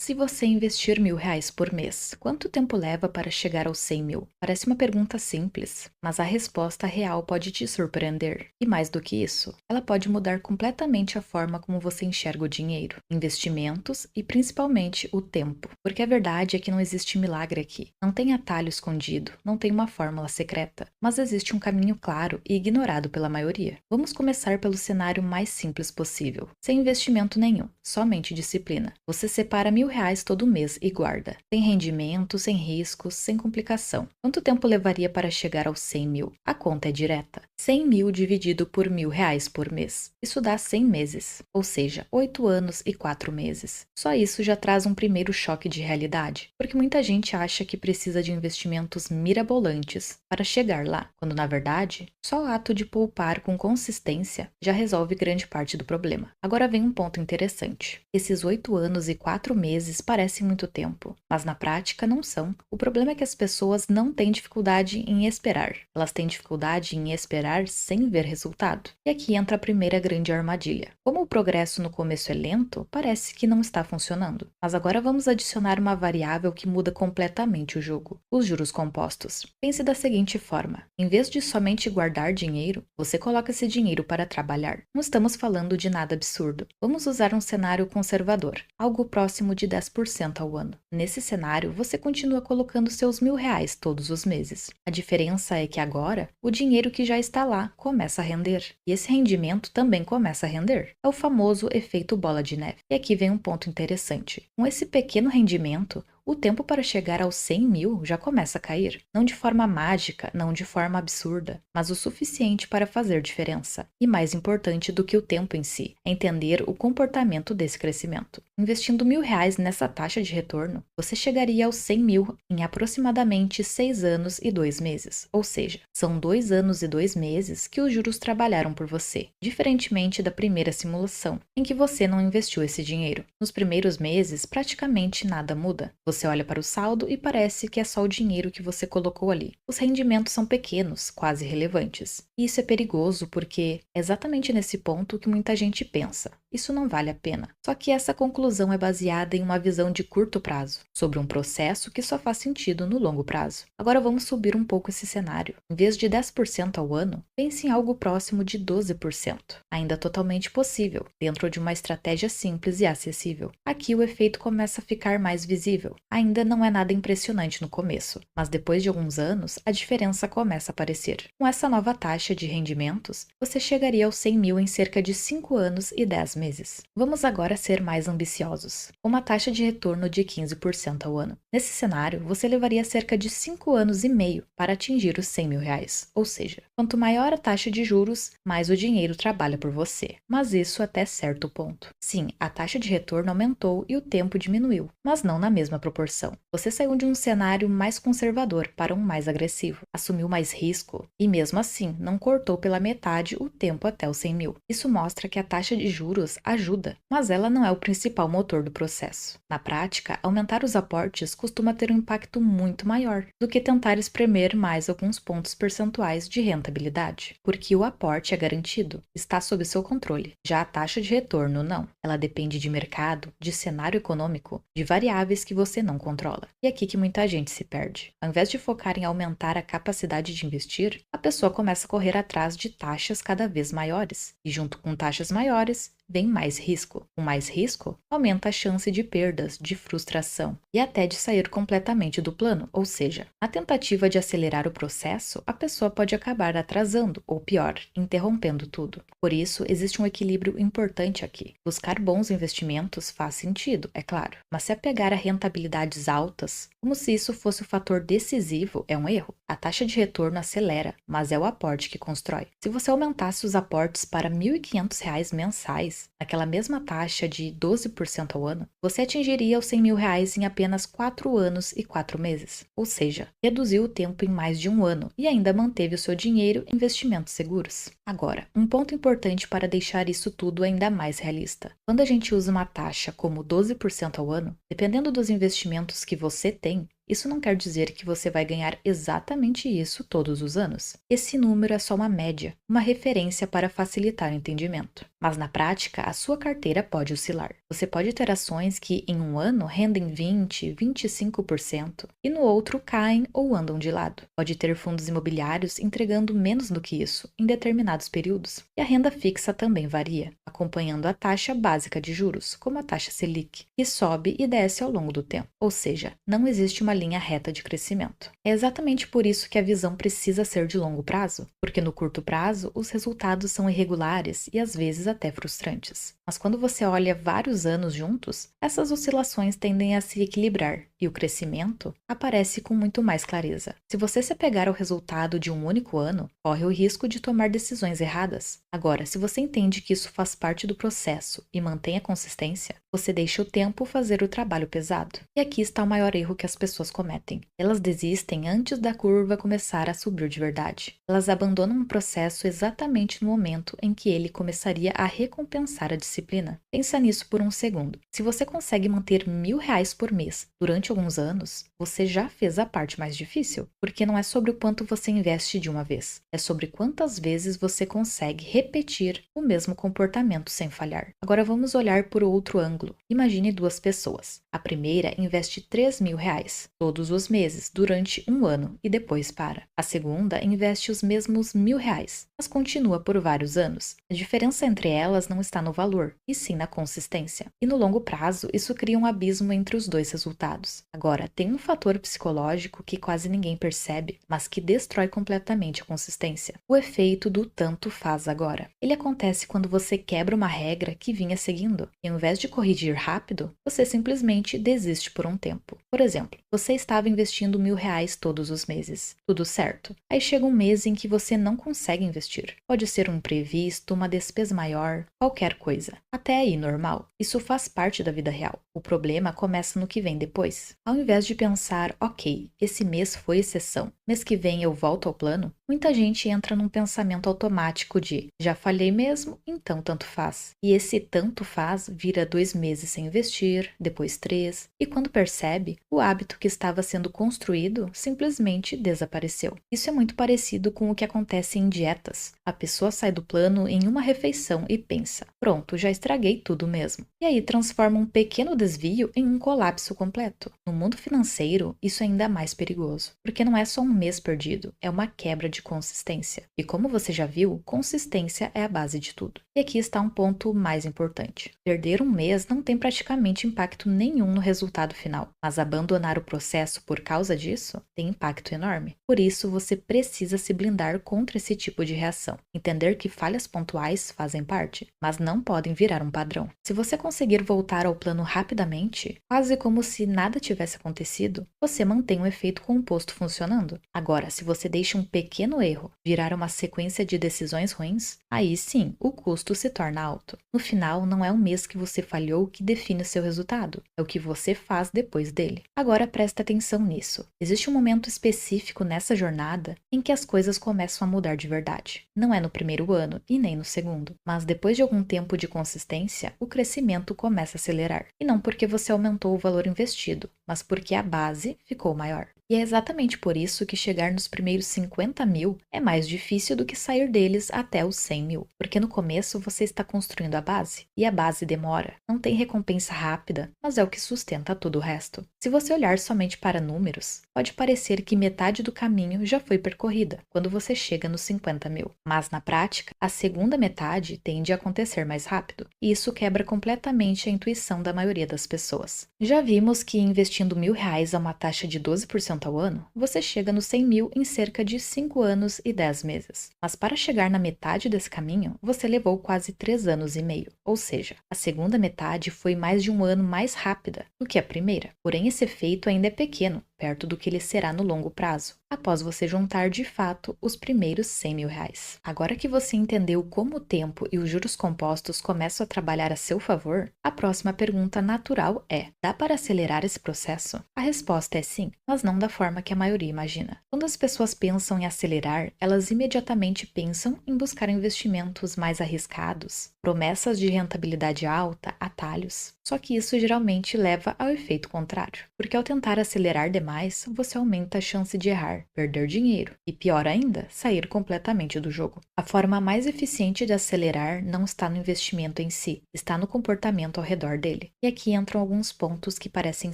Se você investir R$ 1.000 por mês, quanto tempo leva para chegar aos 100 mil? Parece uma pergunta simples, mas a resposta real pode te surpreender. E mais do que isso, ela pode mudar completamente a forma como você enxerga o dinheiro, investimentos e principalmente o tempo. Porque a verdade é que não existe milagre aqui. Não tem atalho escondido, não tem uma fórmula secreta, mas existe um caminho claro e ignorado pela maioria. Vamos começar pelo cenário mais simples possível, sem investimento nenhum, somente disciplina. Você separa R$ 1.000 todo mês e guarda. Sem rendimento, sem riscos, sem complicação. Quanto tempo levaria para chegar aos 100 mil? A conta é direta. 100 mil dividido por R$ 1.000 por mês. Isso dá 100 meses, ou seja, 8 anos e 4 meses. Só isso já traz um primeiro choque de realidade, porque muita gente acha que precisa de investimentos mirabolantes para chegar lá, quando na verdade, só o ato de poupar com consistência já resolve grande parte do problema. Agora vem um ponto interessante. Esses 8 anos e 4 meses parecem muito tempo, mas na prática não são. O problema é que as pessoas não têm dificuldade em esperar. Elas têm dificuldade em esperar sem ver resultado. E aqui entra a primeira grande armadilha. Como o progresso no começo é lento, parece que não está funcionando. Mas agora vamos adicionar uma variável que muda completamente o jogo: os juros compostos. Pense da seguinte forma: em vez de somente guardar dinheiro, você coloca esse dinheiro para trabalhar. Não estamos falando de nada absurdo. Vamos usar um cenário conservador, algo próximo de 10% ao ano. Nesse cenário, você continua colocando seus R$ 1.000 todos os meses. A diferença é que agora, o dinheiro que já está lá começa a render. E esse rendimento também começa a render. É o famoso efeito bola de neve. E aqui vem um ponto interessante. Com esse pequeno rendimento, o tempo para chegar aos 100 mil já começa a cair. Não de forma mágica, não de forma absurda, mas o suficiente para fazer diferença. E mais importante do que o tempo em si, é entender o comportamento desse crescimento. Investindo R$ 1.000 nessa taxa de retorno, você chegaria aos 100 mil em aproximadamente 6 anos e 2 meses. Ou seja, são 2 anos e 2 meses que os juros trabalharam por você, diferentemente da primeira simulação, em que você não investiu esse dinheiro. Nos primeiros meses, praticamente nada muda. Você olha para o saldo e parece que é só o dinheiro que você colocou ali. Os rendimentos são pequenos, quase irrelevantes. E isso é perigoso porque é exatamente nesse ponto que muita gente pensa: isso não vale a pena. Só que essa conclusão é baseada em uma visão de curto prazo, sobre um processo que só faz sentido no longo prazo. Agora vamos subir um pouco esse cenário. Em vez de 10% ao ano, pense em algo próximo de 12%. Ainda totalmente possível, dentro de uma estratégia simples e acessível. Aqui o efeito começa a ficar mais visível. Ainda não é nada impressionante no começo, mas depois de alguns anos, a diferença começa a aparecer. Com essa nova taxa de rendimentos, você chegaria aos 100 mil em cerca de 5 anos e 10 meses. Vamos agora ser mais ambiciosos. Uma taxa de retorno de 15% ao ano. Nesse cenário, você levaria cerca de 5 anos e meio para atingir os 100 mil reais. Ou seja, quanto maior a taxa de juros, mais o dinheiro trabalha por você. Mas isso até certo ponto. Sim, a taxa de retorno aumentou e o tempo diminuiu, mas não na mesma proporção. Você saiu de um cenário mais conservador para um mais agressivo, assumiu mais risco e, mesmo assim, não cortou pela metade o tempo até os 100 mil. Isso mostra que a taxa de juros ajuda, mas ela não é o principal motor do processo. Na prática, aumentar os aportes costuma ter um impacto muito maior do que tentar espremer mais alguns pontos percentuais de rentabilidade, porque o aporte é garantido, está sob seu controle. Já a taxa de retorno não. Ela depende de mercado, de cenário econômico, de variáveis que você não controla. E é aqui que muita gente se perde. Ao invés de focar em aumentar a capacidade de investir, a pessoa começa a correr atrás de taxas cada vez maiores. E junto com taxas maiores, vem mais risco. Com mais risco, aumenta a chance de perdas, de frustração e até de sair completamente do plano, ou seja, na tentativa de acelerar o processo, a pessoa pode acabar atrasando, ou pior, interrompendo tudo. Por isso, existe um equilíbrio importante aqui. Buscar bons investimentos faz sentido, é claro, mas se apegar a rentabilidades altas, como se isso fosse o fator decisivo, é um erro. A taxa de retorno acelera, mas é o aporte que constrói. Se você aumentasse os aportes para R$ 1.500 mensais, naquela mesma taxa de 12% ao ano, você atingiria os 100 mil reais em apenas 4 anos e 4 meses. Ou seja, reduziu o tempo em mais de um ano e ainda manteve o seu dinheiro em investimentos seguros. Agora, um ponto importante para deixar isso tudo ainda mais realista. Quando a gente usa uma taxa como 12% ao ano, dependendo dos investimentos que você tem, Isso não quer dizer que você vai ganhar exatamente isso todos os anos. Esse número é só uma média, uma referência para facilitar o entendimento. Mas na prática, a sua carteira pode oscilar. Você pode ter ações que em um ano rendem 20, 25% e no outro caem ou andam de lado. Pode ter fundos imobiliários entregando menos do que isso em determinados períodos. E a renda fixa também varia, acompanhando a taxa básica de juros, como a taxa Selic, que sobe e desce ao longo do tempo. Ou seja, não existe uma linha reta de crescimento. É exatamente por isso que a visão precisa ser de longo prazo, porque no curto prazo os resultados são irregulares e às vezes até frustrantes. Mas quando você olha vários anos juntos, essas oscilações tendem a se equilibrar e o crescimento aparece com muito mais clareza. Se você se apegar ao resultado de um único ano, corre o risco de tomar decisões erradas. Agora, se você entende que isso faz parte do processo e mantém a consistência, você deixa o tempo fazer o trabalho pesado. E aqui está o maior erro que as pessoas cometem. Elas desistem antes da curva começar a subir de verdade. Elas abandonam o processo exatamente no momento em que ele começaria a recompensar a disciplina. Pensa nisso por um segundo. Se você consegue manter R$ 1.000 por mês durante alguns anos, você já fez a parte mais difícil, porque não é sobre o quanto você investe de uma vez, é sobre quantas vezes você consegue repetir o mesmo comportamento sem falhar. Agora vamos olhar por outro ângulo. Imagine duas pessoas. A primeira investe R$ 3.000 todos os meses durante um ano e depois para. A segunda investe os mesmos R$ 1.000, mas continua por vários anos. A diferença entre elas não está no valor, e sim na consistência. E no longo prazo, isso cria um abismo entre os dois resultados. Agora, tem um fator psicológico que quase ninguém percebe, mas que destrói completamente a consistência. O efeito do tanto faz agora. Ele acontece quando você quebra uma regra que vinha seguindo, e ao invés de corrigir rápido, você simplesmente desiste por um tempo. Por exemplo, você estava investindo R$ 1.000 todos os meses. Tudo certo. Aí chega um mês em que você não consegue investir. Pode ser um imprevisto, uma despesa maior, qualquer coisa. Até aí normal. Isso faz parte da vida real. O problema começa no que vem depois. Ao invés de pensar, ok, esse mês foi exceção, mês que vem eu volto ao plano, muita gente entra num pensamento automático de já falhei mesmo, então tanto faz. E esse tanto faz vira 2 meses sem investir, depois 3, e quando percebe, o hábito que estava sendo construído simplesmente desapareceu. Isso é muito parecido com o que acontece em dietas. A pessoa sai do plano em uma refeição e pensa, pronto, já estraguei tudo mesmo. E aí transforma um pequeno desvio em um colapso completo. No mundo financeiro, isso é ainda mais perigoso, porque não é só um mês perdido, é uma quebra de consistência. E como você já viu, consistência é a base de tudo. E aqui está um ponto mais importante. Perder um mês não tem praticamente impacto nenhum no resultado final, mas abandonar o processo por causa disso tem impacto enorme. Por isso, você precisa se blindar contra esse tipo de reação. Entender que falhas pontuais fazem parte, mas não podem virar um padrão. Se você conseguir voltar ao plano rapidamente, quase como se nada tivesse acontecido, você mantém o efeito composto funcionando. Agora, se você deixa um pequeno erro virar uma sequência de decisões ruins, aí sim, o custo se torna alto. No final, não é o mês que você falhou que define o seu resultado, é o que você faz depois dele. Agora presta atenção nisso. Existe um momento específico nessa jornada em que as coisas começam a mudar de verdade. Não é no primeiro ano e nem no segundo, mas depois de algum tempo de consistência, o crescimento começa a acelerar. E não porque você aumentou o valor investido, mas porque a base ficou maior. E é exatamente por isso que chegar nos primeiros 50 mil é mais difícil do que sair deles até os 100 mil. Porque no começo você está construindo a base, e a base demora. Não tem recompensa rápida, mas é o que sustenta todo o resto. Se você olhar somente para números, pode parecer que metade do caminho já foi percorrida quando você chega nos 50 mil. Mas na prática, a segunda metade tende a acontecer mais rápido, e isso quebra completamente a intuição da maioria das pessoas. Já vimos que investindo R$ 1.000 a uma taxa de 12% ao ano, você chega nos 100 mil em cerca de 5 anos e 10 meses. Mas para chegar na metade desse caminho, você levou quase 3 anos e meio. Ou seja, a segunda metade foi mais de um ano mais rápida do que a primeira. Porém, esse efeito ainda é pequeno, perto do que ele será no longo prazo, após você juntar de fato os primeiros R$ 100.000. Agora que você entendeu como o tempo e os juros compostos começam a trabalhar a seu favor, a próxima pergunta natural é: dá para acelerar esse processo? A resposta é sim, mas não da forma que a maioria imagina. Quando as pessoas pensam em acelerar, elas imediatamente pensam em buscar investimentos mais arriscados, Promessas de rentabilidade alta, atalhos. Só que isso geralmente leva ao efeito contrário, porque ao tentar acelerar demais, você aumenta a chance de errar, perder dinheiro e, pior ainda, sair completamente do jogo. A forma mais eficiente de acelerar não está no investimento em si, está no comportamento ao redor dele. E aqui entram alguns pontos que parecem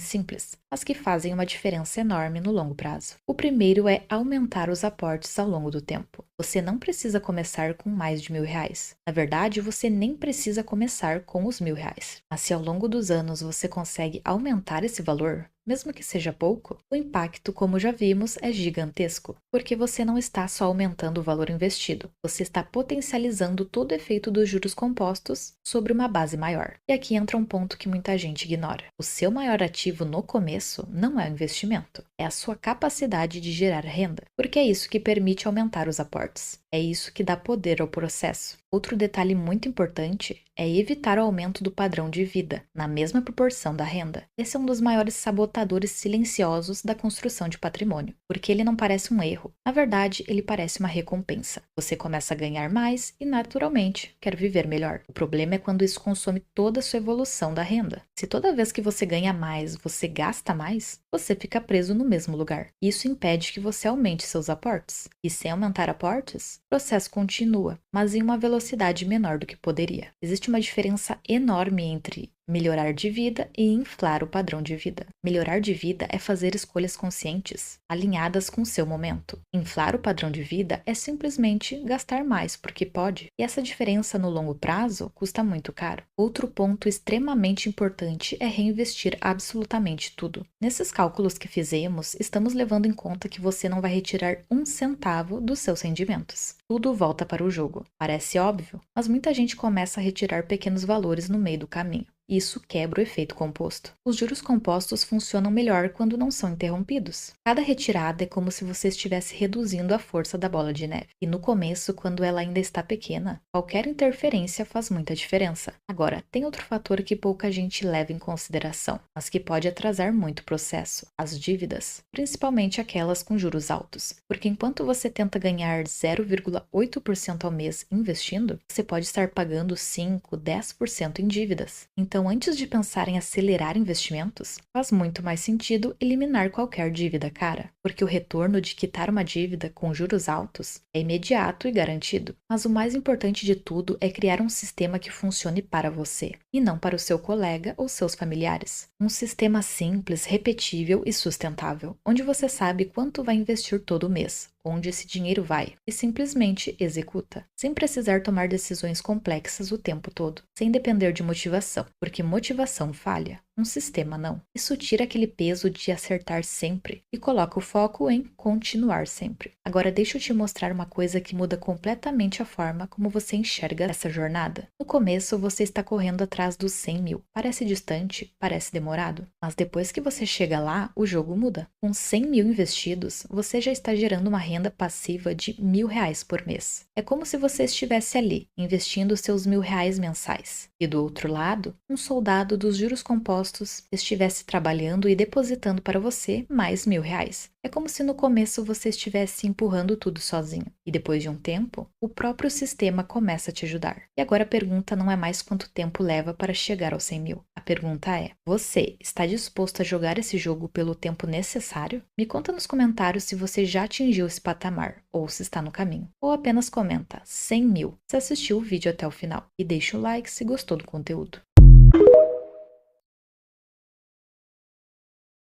simples, mas que fazem uma diferença enorme no longo prazo. O primeiro é aumentar os aportes ao longo do tempo. Você não precisa começar com mais de R$ 1.000. Na verdade, você nem precisa começar com os R$ 1.000. Mas se ao longo dos anos você consegue aumentar esse valor, mesmo que seja pouco, o impacto, como já vimos, é gigantesco, porque você não está só aumentando o valor investido, você está potencializando todo o efeito dos juros compostos sobre uma base maior. E aqui entra um ponto que muita gente ignora. O seu maior ativo no começo não é o investimento, é a sua capacidade de gerar renda, porque é isso que permite aumentar os aportes. É isso que dá poder ao processo. Outro detalhe muito importante é evitar o aumento do padrão de vida, na mesma proporção da renda. Esse é um dos maiores sabotadores silenciosos da construção de patrimônio, porque ele não parece um erro. Na verdade, ele parece uma recompensa. Você começa a ganhar mais e, naturalmente, quer viver melhor. O problema é quando isso consome toda a sua evolução da renda. Se toda vez que você ganha mais, você gasta mais, você fica preso no mesmo lugar. Isso impede que você aumente seus aportes. E sem aumentar aportes, o processo continua, mas em uma velocidade menor do que poderia. Existe uma diferença enorme entre melhorar de vida e inflar o padrão de vida. Melhorar de vida é fazer escolhas conscientes, alinhadas com o seu momento. Inflar o padrão de vida é simplesmente gastar mais porque pode, e essa diferença no longo prazo custa muito caro. Outro ponto extremamente importante é reinvestir absolutamente tudo. Nesses cálculos que fizemos, estamos levando em conta que você não vai retirar um centavo dos seus rendimentos. Tudo volta para o jogo. Parece óbvio, mas muita gente começa a retirar pequenos valores no meio do caminho. Isso quebra o efeito composto. Os juros compostos funcionam melhor quando não são interrompidos. Cada retirada é como se você estivesse reduzindo a força da bola de neve. E no começo, quando ela ainda está pequena, qualquer interferência faz muita diferença. Agora, tem outro fator que pouca gente leva em consideração, mas que pode atrasar muito o processo: as dívidas, principalmente aquelas com juros altos. Porque enquanto você tenta ganhar 0,8% ao mês investindo, você pode estar pagando 5, 10% em dívidas. Então, antes de pensar em acelerar investimentos, faz muito mais sentido eliminar qualquer dívida cara, porque o retorno de quitar uma dívida com juros altos é imediato e garantido. Mas o mais importante de tudo é criar um sistema que funcione para você, e não para o seu colega ou seus familiares. Um sistema simples, repetível e sustentável, onde você sabe quanto vai investir todo mês, onde esse dinheiro vai, e simplesmente executa, sem precisar tomar decisões complexas o tempo todo, sem depender de motivação, porque motivação falha, um sistema não. Isso tira aquele peso de acertar sempre e coloca o foco em continuar sempre. Agora deixa eu te mostrar uma coisa que muda completamente a forma como você enxerga essa jornada. No começo você está correndo atrás dos 100 mil. Parece distante, parece demorado, mas depois que você chega lá, o jogo muda. Com 100 mil investidos, você já está gerando uma renda passiva de R$ 1.000 por mês. É como se você estivesse ali, investindo seus R$ 1.000 mensais. E do outro lado, um soldado dos juros compostos estivesse trabalhando e depositando para você mais R$ 1.000. É como se no começo você estivesse empurrando tudo sozinho, e depois de um tempo, o próprio sistema começa a te ajudar. E agora a pergunta não é mais quanto tempo leva para chegar aos 100 mil. A pergunta é: você está disposto a jogar esse jogo pelo tempo necessário? Me conta nos comentários se você já atingiu esse patamar, ou se está no caminho. Ou apenas comenta 100 mil se assistiu o vídeo até o final. E deixa o like se gostou do conteúdo.